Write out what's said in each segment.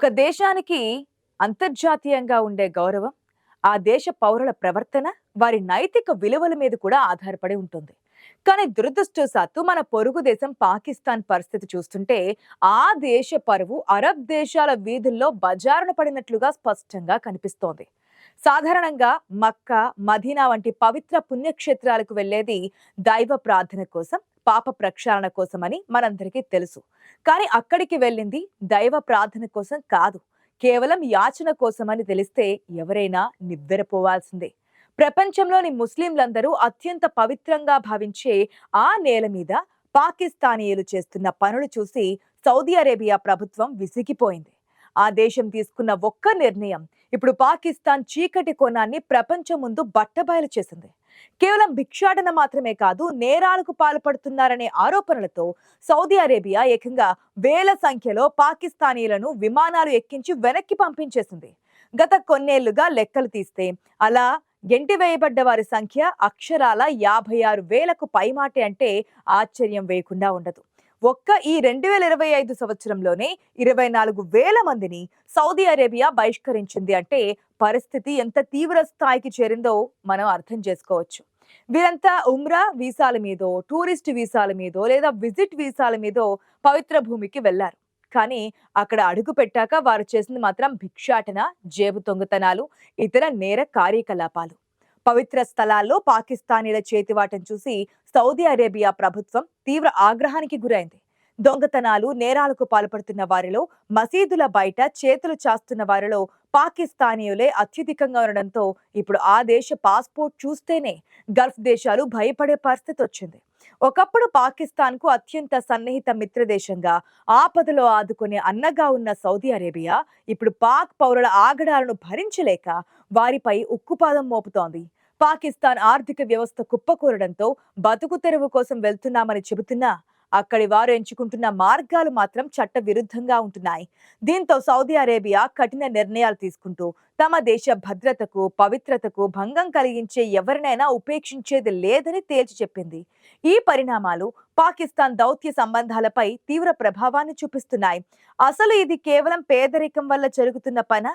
ఒక దేశానికి అంతర్జాతీయంగా ఉండే గౌరవం, ఆ దేశ పౌరుల ప్రవర్తన, వారి నైతిక విలువల మీద కూడా ఆధారపడి ఉంటుంది. కానీ దురదృష్టవశాత్తు మన పొరుగు దేశం పాకిస్తాన్ పరిస్థితి చూస్తుంటే, ఆ దేశ పరువు అరబ్ దేశాల వీధుల్లో బజారున పడినట్లుగా స్పష్టంగా కనిపిస్తోంది. సాధారణంగా మక్కా, మదీనా వంటి పవిత్ర పుణ్యక్షేత్రాలకు వెళ్లేది దైవ ప్రార్థన కోసం, పాప ప్రక్షాళన కోసమని మనందరికీ తెలుసు. కానీ అక్కడికి వెళ్ళింది దైవ ప్రార్థన కోసం కాదు, కేవలం యాచన కోసమని తెలిస్తే ఎవరైనా నివ్వెరపోవాల్సిందే. ప్రపంచంలోని ముస్లింలందరూ అత్యంత పవిత్రంగా భావించే ఆ నేల మీద పాకిస్తానీయులు చేస్తున్న పనులు చూసి సౌదీ అరేబియా ప్రభుత్వం విసిగిపోయింది. ఆ దేశం తీసుకున్న ఒక్క నిర్ణయం ఇప్పుడు పాకిస్తాన్ చీకటి కోణాన్ని ప్రపంచం ముందు బట్టబయలు చేసింది. కేవలం భిక్షాటన మాత్రమే కాదు, నేరాలకు పాల్పడుతున్నారనే ఆరోపణలతో సౌదీ అరేబియా ఏకంగా వేల సంఖ్యలో పాకిస్తానీలను విమానాలు ఎక్కించి వెనక్కి పంపించేసింది. గత కొన్నేళ్లుగా లెక్కలు తీస్తే అలా గెంటివేయబడ్డ వారి సంఖ్య అక్షరాల 56,000కు పైమాటే అంటే ఆశ్చర్యం వేయకుండా ఉండదు. ఒక్క ఈ 2025 సంవత్సరంలోనే 24,000 మందిని సౌదీ అరేబియా బహిష్కరించింది అంటే పరిస్థితి ఎంత తీవ్ర స్థాయికి చేరిందో మనం అర్థం చేసుకోవచ్చు. వీరంతా ఉమ్రా వీసాల మీదో, టూరిస్ట్ వీసాల మీదో లేదా విజిట్ వీసాల మీదో పవిత్ర భూమికి వెళ్లారు. కానీ అక్కడ అడుగు పెట్టాక వారు చేసింది మాత్రం భిక్షాటన, జేబు దొంగతనాలు, ఇతర నేర కార్యకలాపాలు. పవిత్ర స్థలాల్లో పాకిస్తానీల చేతివాటం చూసి సౌదీ అరేబియా ప్రభుత్వం తీవ్ర ఆగ్రహానికి గురైంది. దొంగతనాలు, నేరాలకు పాల్పడుతున్న వారిలో, మసీదుల బయట చేతులు చాస్తున్న వారిలో పాకిస్తానీయులే అత్యధికంగా ఉండడంతో ఇప్పుడు ఆ దేశ పాస్పోర్ట్ చూస్తేనే గల్ఫ్ దేశాలు భయపడే పరిస్థితి వచ్చింది. ఒకప్పుడు పాకిస్తాన్ కు అత్యంత సన్నిహిత మిత్రదేశంగా, ఆపదలో ఆదుకునే అన్నగా ఉన్న సౌదీ అరేబియా ఇప్పుడు పాక్ పౌరుల ఆగడాలను భరించలేక వారిపై ఉక్కుపాదం మోపుతోంది. పాకిస్తాన్ ఆర్థిక వ్యవస్థ కుప్పకూరడంతో బతుకు తెరువు కోసం వెళ్తున్నామని చెబుతున్నా అక్కడి వారు ఎంచుకుంటున్న మార్గాలు మాత్రం చట్ట విరుద్ధంగా ఉంటున్నాయి. దీంతో సౌదీ అరేబియా కఠిన నిర్ణయాలు తీసుకుంటూ తమ దేశ భద్రతకు, పవిత్రతకు భంగం కలిగించే ఎవరినైనా ఉపేక్షించేది లేదని తేల్చి చెప్పింది. ఈ పరిణామాలు పాకిస్తాన్ దౌత్య సంబంధాలపై తీవ్ర ప్రభావాన్ని చూపిస్తున్నాయి. అసలు ఇది కేవలం పేదరికం వల్ల జరుగుతున్న పనా?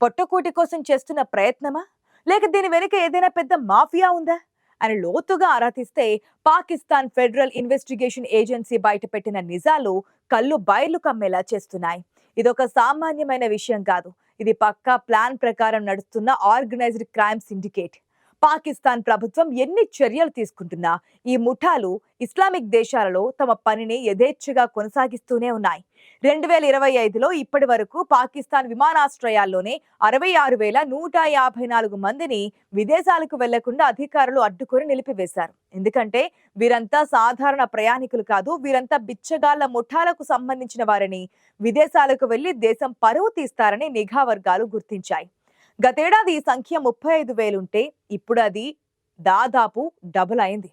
పొట్టకూటి కోసం చేస్తున్న ప్రయత్నమా? లేక దీని వెనుక ఏదైనా పెద్ద మాఫియా ఉందా అని లోతుగా ఆరా తీస్తే పాకిస్తాన్ ఫెడరల్ ఇన్వెస్టిగేషన్ ఏజెన్సీ బయటపెట్టిన నిజాలు కళ్ళు బయర్లు కమ్మేలా చేస్తున్నాయి. ఇదొక సామాన్యమైన విషయం కాదు. ఇది పక్కా ప్లాన్ ప్రకారం నడుస్తున్న ఆర్గనైజ్డ్ క్రైమ్ సిండికేట్. పాకిస్తాన్ ప్రభుత్వం ఎన్ని చర్యలు తీసుకుంటున్నా ఈ ముఠాలు ఇస్లామిక్ దేశాలలో తమ పనిని యథేచ్ఛగా కొనసాగిస్తూనే ఉన్నాయి. 2025లో ఇప్పటి వరకు పాకిస్తాన్ విమానాశ్రయాల్లోనే 66,154 మందిని విదేశాలకు వెళ్లకుండా అధికారులు అడ్డుకొని నిలిపివేశారు. ఎందుకంటే వీరంతా సాధారణ ప్రయాణికులు కాదు, వీరంతా బిచ్చగాళ్ల ముఠాలకు సంబంధించిన వారని, విదేశాలకు వెళ్లి దేశం పరువు తీస్తారని నిఘా వర్గాలు గుర్తించాయి. గతేడాది ఈ సంఖ్య 35,000 ఉంటే ఇప్పుడు అది దాదాపు డబుల్ అయింది.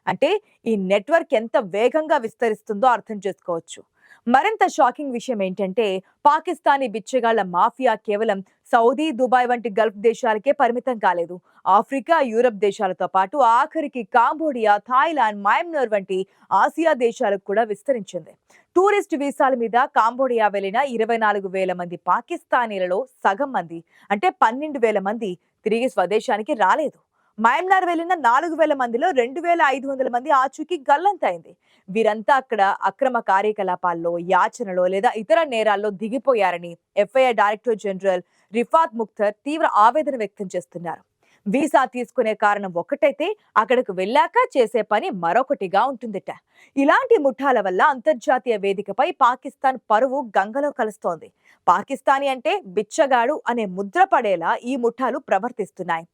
అంటే ఈ నెట్వర్క్ ఎంత వేగంగా విస్తరిస్తుందో అర్థం చేసుకోవచ్చు. మరింత షాకింగ్ విషయం ఏంటంటే పాకిస్తానీ బిచ్చగాళ్ల మాఫియా కేవలం సౌదీ, దుబాయ్ వంటి గల్ఫ్ దేశాలకే పరిమితం కాలేదు. ఆఫ్రికా, యూరప్ దేశాలతో పాటు ఆఖరికి కాంబోడియా, థాయిలాండ్, మయన్మార్ వంటి ఆసియా దేశాలకు కూడా విస్తరించింది. టూరిస్ట్ వీసాల మీద కాంబోడియా వెళ్లిన 24,000 మంది పాకిస్తానీలలో సగం మంది అంటే 12,000 మంది తిరిగి స్వదేశానికి రాలేదు. మయన్మార్ వెళ్లిన 4,000 మందిలో 2,500 మంది ఆచూకీ గల్లంతైంది. వీరంతా అక్కడ అక్రమ కార్యకలాపాల్లో, యాచనలో లేదా ఇతర నేరాల్లో దిగిపోయారని ఎఫ్ఐఐ డైరెక్టర్ జనరల్ రిఫాత్ ముఖ్తర్ తీవ్ర ఆవేదన వ్యక్తం చేస్తున్నారు. వీసా తీసుకునే కారణం ఒకటైతే అక్కడకు వెళ్ళాక చేసే పని మరొకటిగా ఉంటుందిట. ఇలాంటి ముఠాల వల్ల అంతర్జాతీయ వేదికపై పాకిస్తాన్ పరువు గంగలో కలుస్తోంది. పాకిస్తానీ అంటే బిచ్చగాడు అనే ముద్ర పడేలా ఈ ముఠాలు ప్రవర్తిస్తున్నాయి.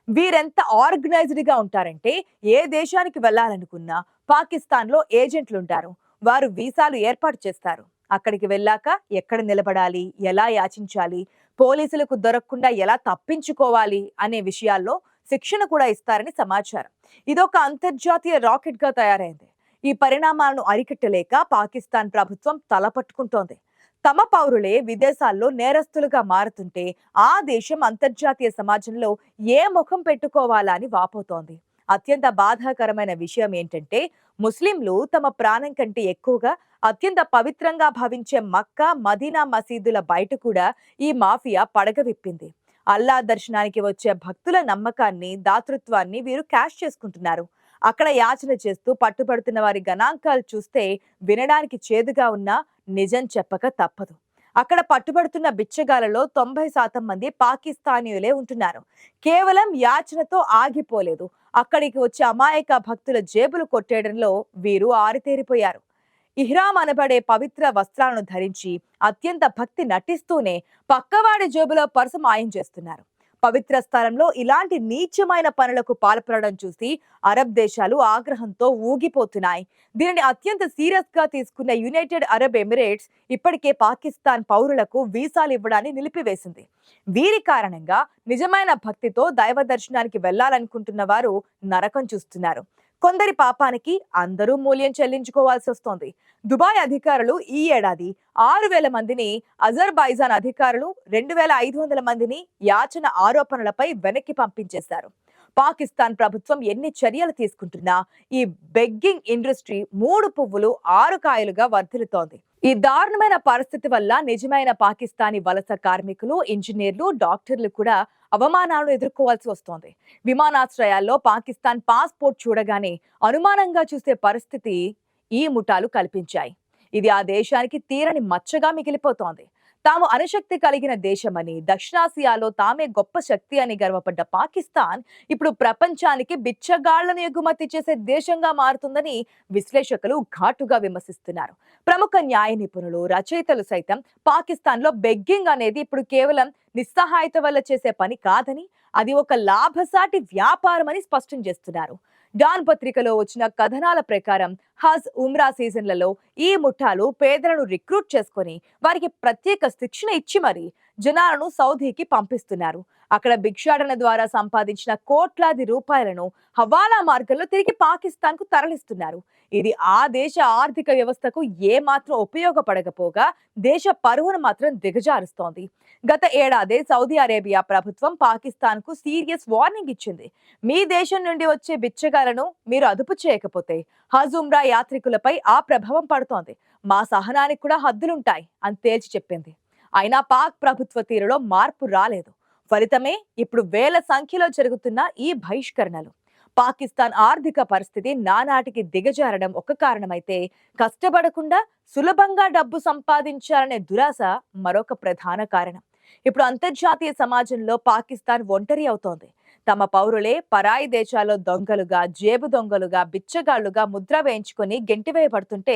వీరెంత ఆర్గనైజ్డ్ గా ఉంటారంటే ఏ దేశానికి వెళ్లాలనుకున్నా పాకిస్తాన్ లో ఏజెంట్లు ఉంటారు. వారు వీసాలు ఏర్పాటు చేస్తారు. అక్కడికి వెళ్ళాక ఎక్కడ నిలబడాలి, ఎలా యాచించాలి, పోలీసులకు దొరకకుండా ఎలా తప్పించుకోవాలి అనే విషయాల్లో శిక్షణ కూడా ఇస్తారని సమాచారం. ఇదొక అంతర్జాతీయ రాకెట్ గా తయారైంది. ఈ పరిణామాలను అరికట్టలేక పాకిస్తాన్ ప్రభుత్వం తలపట్టుకుంటోంది. తమ పౌరులే విదేశాల్లో నేరస్తులుగా మారుతుంటే ఆ దేశం అంతర్జాతీయ సమాజంలో ఏ ముఖం పెట్టుకోవాలా అని వాపోతోంది. అత్యంత బాధాకరమైన విషయం ఏంటంటే ముస్లింలు తమ ప్రాణం కంటే ఎక్కువగా అత్యంత పవిత్రంగా భావించే మక్కా, మదీనా మసీదుల బయట కూడా ఈ మాఫియా పడగ విప్పింది. అల్లా దర్శనానికి వచ్చే భక్తుల నమ్మకాన్ని, దాతృత్వాన్ని వీరు క్యాష్ చేసుకుంటున్నారు. అక్కడ యాచన చేస్తూ పట్టుబడుతున్న వారి గణాంకాలు చూస్తే వినడానికి చేదుగా ఉన్నా నిజం చెప్పక తప్పదు. అక్కడ పట్టుబడుతున్న బిచ్చగాలలో 90% మంది పాకిస్తానీయులే ఉంటున్నారు. కేవలం యాచనతో ఆగిపోలేదు. అక్కడికి వచ్చే అమాయక భక్తుల జేబులు కొట్టేయడంలో వీరు ఆరితేరిపోయారు. ఇహ్రాం అనబడే పవిత్ర వస్త్రాలను ధరించి అత్యంత భక్తి నటిస్తూనే పక్కవాడి జేబులో పర్సు మాయం చేస్తున్నారు. పవిత్ర స్థలంలో ఇలాంటి నీచమైన పనులకు పాల్పడడం చూసి అరబ్ దేశాలు ఆగ్రహంతో ఊగిపోతున్నాయి. దీనిని అత్యంత సీరియస్ గా తీసుకున్న యునైటెడ్ అరబ్ ఎమిరేట్స్ ఇప్పటికే పాకిస్తాన్ పౌరులకు వీసాలు ఇవ్వడాన్ని నిలిపివేసింది. వీరి కారణంగా నిజమైన భక్తితో దైవ దర్శనానికి వెళ్లాలనుకుంటున్న వారు నరకం చూస్తున్నారు. కొందరి పాపానికి అందరూ మూల్యం చెల్లించుకోవాల్సి వస్తోంది. దుబాయ్ అధికారులు ఈ ఏడాది 6,000 మందిని, అజర్బైజాన్ అధికారులు 2,500 మందిని యాచన ఆరోపణలపై వెనక్కి పంపించేశారు. పాకిస్తాన్ ప్రభుత్వం ఎన్ని చర్యలు తీసుకుంటున్నా ఈ బెగ్గింగ్ ఇండస్ట్రీ 3 పువ్వులు 6 కాయలుగా వర్ధిల్లుతోంది. ఈ దారుణమైన పరిస్థితి వల్ల నిజమైన పాకిస్తానీ వలస కార్మికులు, ఇంజనీర్లు, డాక్టర్లు కూడా అవమానాలను ఎదుర్కోవాల్సి వస్తోంది. విమానాశ్రయాల్లో పాకిస్తాన్ పాస్పోర్ట్ చూడగానే అనుమానంగా చూసే పరిస్థితి ఈ ముఠాలు కల్పించాయి. ఇది ఆ దేశానికి తీరని మచ్చగా మిగిలిపోతోంది. తాము అణుశక్తి కలిగిన దేశమని, దక్షిణాసియాలో తామే గొప్ప శక్తి అని గర్వపడ్డ పాకిస్తాన్ ఇప్పుడు ప్రపంచానికి బిచ్చగాళ్లను ఎగుమతి చేసే దేశంగా మారుతుందని విశ్లేషకులు ఘాటుగా విమర్శిస్తున్నారు. ప్రముఖ న్యాయ నిపుణులు, రచయితలు సైతం పాకిస్తాన్లో బెగ్గింగ్ అనేది ఇప్పుడు కేవలం నిస్సహాయత వల్ల చేసే పని కాదని, అది ఒక లాభసాటి వ్యాపారం అని స్పష్టం చేస్తున్నారు. డాన్ పత్రికలో వచ్చిన కథనాల ప్రకారం హజ్, ఉమ్రా సీజన్లలో ఈ ముఠాలు పేదలను రిక్రూట్ చేసుకుని వారికి ప్రత్యేక శిక్షణ ఇచ్చి మరి జనాలను సౌదీకి పంపిస్తున్నారు. అక్కడ భిక్షాటన ద్వారా సంపాదించిన కోట్లాది రూపాయలను హవాలా మార్గంలో తిరిగి పాకిస్తాన్ కు తరలిస్తున్నారు. ఇది ఆ దేశ ఆర్థిక వ్యవస్థకు ఏ మాత్రం ఉపయోగపడకపోగా దేశ పరువును మాత్రం దిగజారుస్తోంది. గత ఏడాది సౌదీ అరేబియా ప్రభుత్వం పాకిస్తాన్ కు సీరియస్ వార్నింగ్ ఇచ్చింది. మీ దేశం నుండి వచ్చే బిచ్చగాలను మీరు అదుపు చేయకపోతే హజ్, ఉమ్రా యాత్రికులపై ఆ ప్రభావం పడుతోంది. మా సహనానికి కూడా హద్దులుంటాయి అని తేల్చి చెప్పింది. అయినా పాక్ ప్రభుత్వ తీరులో మార్పు రాలేదు. ఫలితమే ఇప్పుడు వేల సంఖ్యలో జరుగుతున్న ఈ బహిష్కరణలు. పాకిస్తాన్ ఆర్థిక పరిస్థితి నానాటికి దిగజారడం ఒక కారణమైతే, కష్టపడకుండా సులభంగా డబ్బు సంపాదించాలనే దురాశ మరొక ప్రధాన కారణం. ఇప్పుడు అంతర్జాతీయ సమాజంలో పాకిస్తాన్ ఒంటరి అవుతోంది. తమ పౌరులే పరాయి దేశాల్లో దొంగలుగా, జేబు దొంగలుగా, బిచ్చగాళ్లుగా ముద్ర వేయించుకొని గెంటివేయబడుతుంటే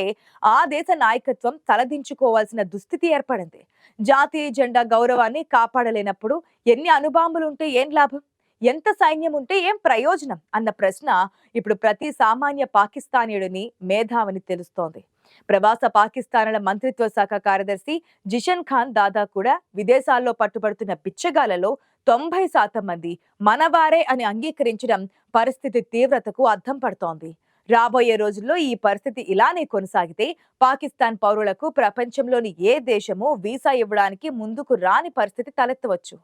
ఆ దేశ నాయకత్వం తలదించుకోవాల్సిన దుస్థితి ఏర్పడింది. జాతీయ జెండా గౌరవాన్ని కాపాడలేనప్పుడు ఎన్ని అణుబాంబులుంటే ఏం లాభం, ఎంత సైన్యం ఉంటే ఏం ప్రయోజనం అన్న ప్రశ్న ఇప్పుడు ప్రతి సామాన్య పాకిస్తానీయుడిని మేధావిని తెలుస్తోంది. ప్రవాస పాకిస్తాన్ల మంత్రిత్వ శాఖ కార్యదర్శి జిషన్ ఖాన్ దాదా కూడా విదేశాల్లో పట్టుబడుతున్న బిచ్చగాళ్లలో 90% మంది మనవారే అని అంగీకరించడం పరిస్థితి తీవ్రతకు అద్దం పడుతోంది. రాబోయే రోజుల్లో ఈ పరిస్థితి ఇలానే కొనసాగితే పాకిస్తాన్ పౌరులకు ప్రపంచంలోని ఏ దేశమూ వీసా ఇవ్వడానికి ముందుకు రాని పరిస్థితి తలెత్తవచ్చు.